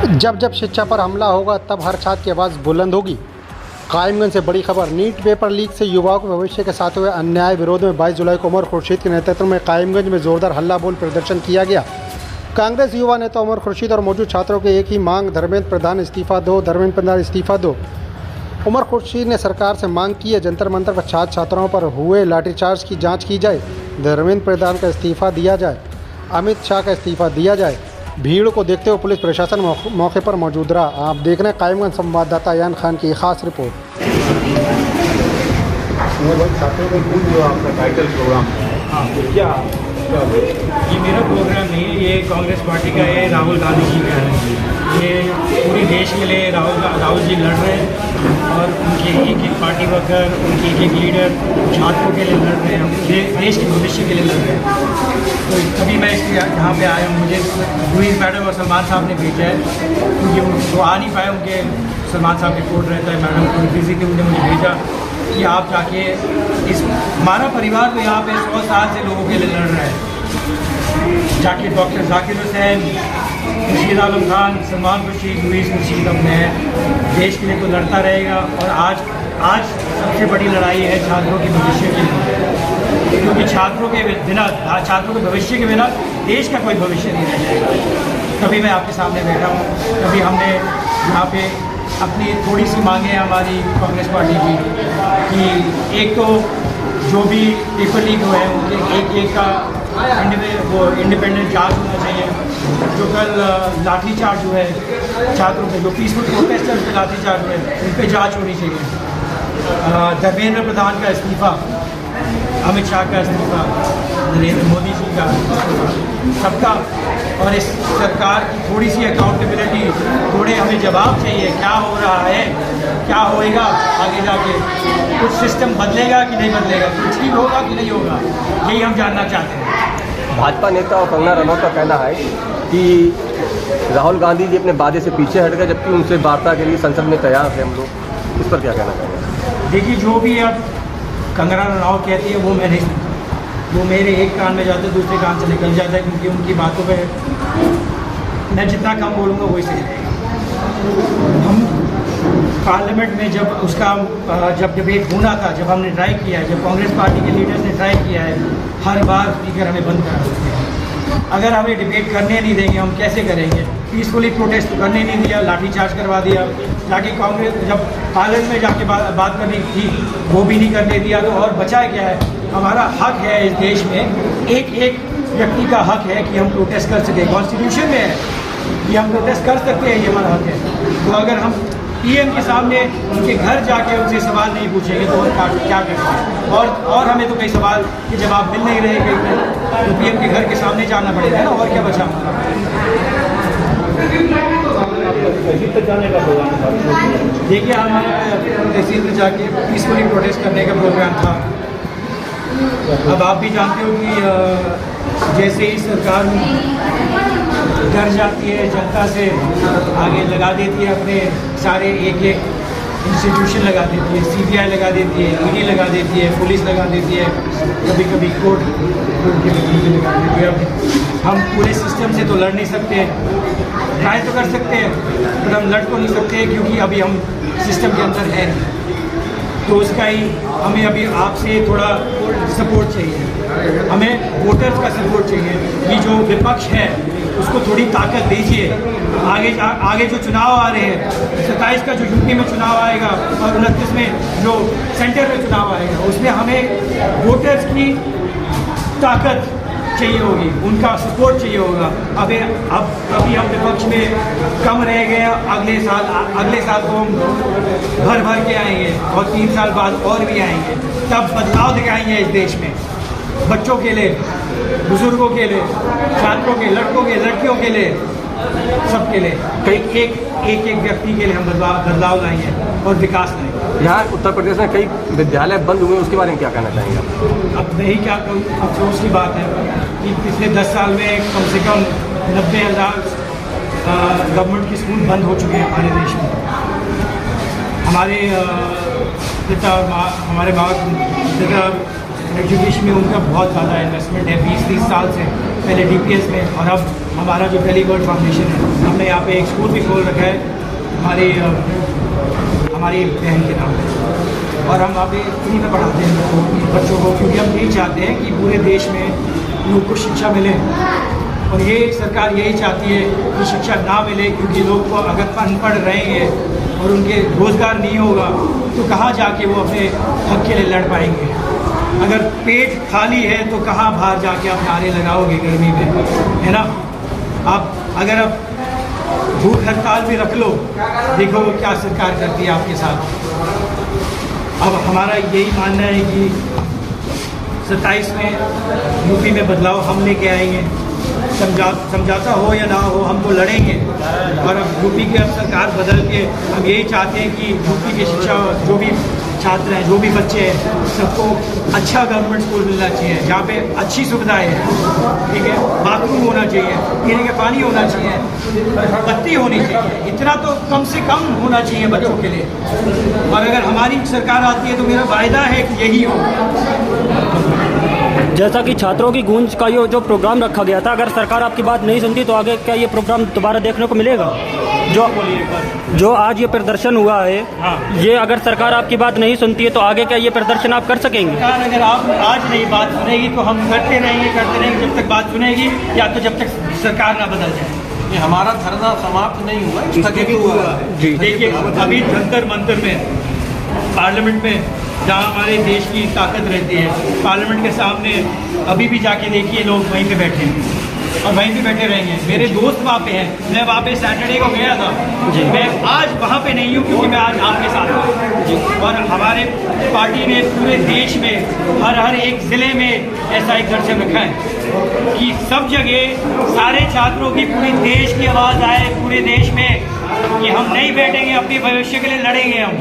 जब जब शिक्षा पर हमला होगा तब हर छात्र की आवाज़ बुलंद होगी। कायमगंज से बड़ी खबर। नीट पेपर लीक से युवाओं के भविष्य के साथ हुए अन्याय विरोध में 22 जुलाई को उमर खुर्शीद के नेतृत्व में कायमगंज में जोरदार हल्ला बोल प्रदर्शन किया गया। कांग्रेस युवा नेता उमर खुर्शीद और मौजूद छात्रों की एक ही मांग, धर्मेंद्र प्रधान इस्तीफा दो, धर्मेंद्र प्रधान इस्तीफा दो। उमर खुर्शीद ने सरकार से मांग की है जंतर मंतर पर छात्र छात्राओं पर हुए लाठीचार्ज की जाँच की जाए, धर्मेंद्र प्रधान का इस्तीफा दिया जाए, अमित शाह का इस्तीफा दिया जाए। भीड़ को देखते हुए पुलिस प्रशासन मौके पर मौजूद रहा। आप देख रहे हैं कायमगंज संवाददाता यान खान की खास रिपोर्ट। आपका टाइटल प्रोग्राम हाँ क्या ये मेरा प्रोग्राम नहीं है, ये कांग्रेस पार्टी का है, राहुल गांधी जी का है। ये पूरे देश के लिए राहुल जी लड़ रहे हैं और उनके एक एक पार्टी वर्कर, उनके एक एक लीडर छात्रों के लिए लड़ रहे हैं, देश के भविष्य के लिए लड़ रहे हैं। तो तभी मैं यहाँ पे आया हूँ। मुझे लुईस मैडम और सलमान साहब ने भेजा है, क्योंकि वो आ नहीं पाए, उनके सलमान साहब रिपोर्ट रहता है, मैडम को बिजी थे, उन्होंने मुझे भेजा कि आप जाके हमारा परिवार तो यहाँ पे 100 साल से लोगों के लिए लड़ रहा है। जाके डॉक्टर जाकिर हुसैन, खुर्शीद आलम खान, सलमान खुर्शीद, लुईस खुर्शीद अपने देश के लिए तो लड़ता रहेगा। और आज सबसे बड़ी लड़ाई है छात्रों के भविष्य के लिए, क्योंकि छात्रों के बिना, छात्रों के भविष्य के बिना देश का कोई भविष्य नहीं रह जाएगा। तभी मैं आपके सामने बैठा हूँ। तभी हमने यहाँ पे अपनी थोड़ी सी मांगे हैं हमारी कांग्रेस पार्टी की, कि एक तो जो भी पेपर लीक हुए हैं उनके एक का वो इंडिपेंडेंट जांच होना चाहिए। जो कल लाठीचार्ज हुआ है छात्रों पे, जो पीसफुल प्रोटेस्टर्स पे लाठीचार्ज हुए उन पर जाँच होनी चाहिए। धर्मेंद्र प्रधान का इस्तीफ़ा, अमित शाह का इस्तीफ़ा, नरेंद्र मोदी जी का, सबका। और इस सरकार की थोड़ी सी अकाउंटेबिलिटी, थोड़े हमें जवाब चाहिए, क्या हो रहा है, क्या होएगा आगे जाके, कुछ सिस्टम बदलेगा कि नहीं बदलेगा, कुछ ठीक होगा कि नहीं होगा, यही हम जानना चाहते हैं। भाजपा नेता और कंगना रनौत का कहना है कि राहुल गांधी जी अपने वादे से पीछे हट गए, जबकि उनसे वार्ता के लिए संसद में तैयार थे हम लोग। इस पर क्या कहना चाहेंगे? देखिए, जो भी अब कंगना रनौत कहती है वो मैं नहीं सुनता। वो मेरे एक कान में जाता है, दूसरे कान से निकल जाता है, क्योंकि उनकी बातों पे मैं जितना कम बोलूँगा वही सही रहेगा। हम पार्लियामेंट में जब डिबेट होना था, जब हमने ट्राई किया है, जब कांग्रेस पार्टी के लीडर्स ने ट्राई किया है, हर बार स्पीकर हमें बंद करा देते हैं। अगर हमें डिबेट करने नहीं देंगे हम कैसे करेंगे? पीसफुली प्रोटेस्ट करने नहीं दिया, लाठीचार्ज करवा दिया। जाके कांग्रेस जब पार्लियामेंट में जाके बात करनी थी वो भी नहीं करने दिया। तो और बचा क्या है? हमारा हक है इस देश में, एक व्यक्ति का हक है कि हम प्रोटेस्ट कर सकें। कॉन्स्टिट्यूशन में है कि हम प्रोटेस्ट कर सकते हैं, ये हमारा हक है। तो अगर हम पीएम के सामने उनके घर जाके उनसे सवाल नहीं पूछेंगे तो क्या करेंगे? और हमें तो कई सवाल के जवाब मिल नहीं रहे कहीं पे, तो पीएम के घर के सामने जाना पड़ेगा ना, और क्या बचा? देखिए, हमारा तहसील में जाके पीसफुली प्रोटेस्ट करने का प्रोग्राम था। अब आप भी जानते हो कि जैसे ही सरकार डर जाती है, जनता से आगे लगा देती है, अपने सारे एक इंस्टीट्यूशन लगा देती है, सीबीआई लगा देती है, ईडी लगा देती है, पुलिस लगा देती है, कभी कभी कोर्ट के वकील लगा देती है। अब हम पूरे सिस्टम से तो लड़ नहीं सकते, ट्राई तो कर सकते हैं पर हम लड़ तो नहीं सकते, क्योंकि अभी हम सिस्टम के अंदर हैं। तो उसका ही हमें अभी आपसे थोड़ा सपोर्ट चाहिए, हमें वोटर्स का सपोर्ट चाहिए। ये जो विपक्ष है उसको थोड़ी ताकत दीजिए। आगे जो चुनाव आ रहे हैं, 27 का जो यूपी में चुनाव आएगा और 29 में जो सेंटर में चुनाव आएगा, उसमें हमें वोटर्स की ताकत चाहिए होगी, उनका सपोर्ट चाहिए होगा। अभी हम विपक्ष में कम रह गए, अगले साल तो हम भर के आएंगे और 3 साल बाद और भी आएंगे, तब बदलाव दिखाएंगे इस देश में, बच्चों के लिए, बुजुर्गों के लिए, छात्रों के, लड़कों के, लड़कियों के लिए, सबके लिए। एक व्यक्ति के लिए हम बदलाव लाएंगे और विकास लाएंगे। यहाँ उत्तर प्रदेश में कई विद्यालय बंद हुए, उसके बारे में क्या कहना चाहेंगे आप? अब मैं ही क्या कहूँ, अफसोस की बात है कि पिछले 10 साल में कम से कम 90,000 गवर्नमेंट के स्कूल बंद हो चुके हैं हमारे देश में। हमारे पिता और हमारे माँ पिता एजुकेशन में उनका बहुत ज़्यादा इन्वेस्टमेंट है, 20-30 साल से पहले DPS में, और अब हमारा जो पहली वर्ल्ड फाउंडेशन है, हमने यहाँ पे एक स्कूल भी खोल रखा है हमारी बहन के नाम पे, और हम वहाँ पे फ्री में पढ़ाते हैं बच्चों को, क्योंकि हम यही चाहते हैं कि पूरे देश में लोग को शिक्षा मिले। और ये सरकार यही चाहती है कि शिक्षा ना मिले, क्योंकि लोग को अगर अनपढ़ रहेंगे और उनके रोज़गार नहीं होगा तो कहाँ जाके वो अपने हक के लिए लड़ पाएंगे। अगर पेट खाली है तो कहाँ बाहर जाके आप नारे लगाओगे गर्मी में, है ना। आप अगर आप भूख हड़ताल भी रख लो, देखो वो क्या सरकार करती है आपके साथ। अब हमारा यही मानना है कि 27 में यूपी में बदलाव हम लेके आएंगे, समझाता हो या ना हो हम तो लड़ेंगे। और अब यूपी की अब सरकार बदल के हम यही चाहते हैं कि यूपी की शिक्षा, जो भी छात्र हैं, जो भी बच्चे हैं, सबको अच्छा गवर्नमेंट स्कूल मिलना चाहिए, जहाँ पे अच्छी सुविधाएं हैं, ठीक है, बाथरूम होना चाहिए, पीने का पानी होना चाहिए, बत्ती होनी चाहिए, इतना तो कम से कम होना चाहिए बच्चों के लिए। और अगर हमारी सरकार आती है तो मेरा वायदा है कि यही हो। जैसा कि छात्रों की गूंज का ये जो प्रोग्राम रखा गया था, अगर सरकार आपकी बात नहीं सुनती तो आगे क्या ये प्रोग्राम दोबारा देखने को मिलेगा? जो आज ये प्रदर्शन हुआ है, हाँ। ये अगर सरकार आपकी बात नहीं सुनती है तो आगे क्या ये प्रदर्शन आप कर सकेंगे? सरकार अगर आप आज नहीं बात सुनेगी तो हम करते रहेंगे जब तक बात सुनेगी, या तो जब तक सरकार ना बदल जाए। ये हमारा धरना समाप्त नहीं हुआ, स्थगित हुआ है। देखिए अभी जंतर मंतर में, पार्लियामेंट में, जहाँ हमारे देश की ताकत रहती है, पार्लियामेंट के सामने अभी भी जाके देखिए लोग वहीं पे बैठे हैं और वहीं पे बैठे रहेंगे। मेरे दोस्त वहाँ पे हैं, मैं वहाँ पे सैटरडे को गया था, मैं आज वहाँ पे नहीं हूँ क्योंकि मैं आज आपके साथ हूँ। और हमारे पार्टी ने पूरे देश में हर एक ज़िले में ऐसा एक दर्शन रखा है कि सब जगह सारे छात्रों की, पूरे देश की आवाज़ आए पूरे देश में कि हम नहीं बैठेंगे, अपने भविष्य के लिए लड़ेंगे हम।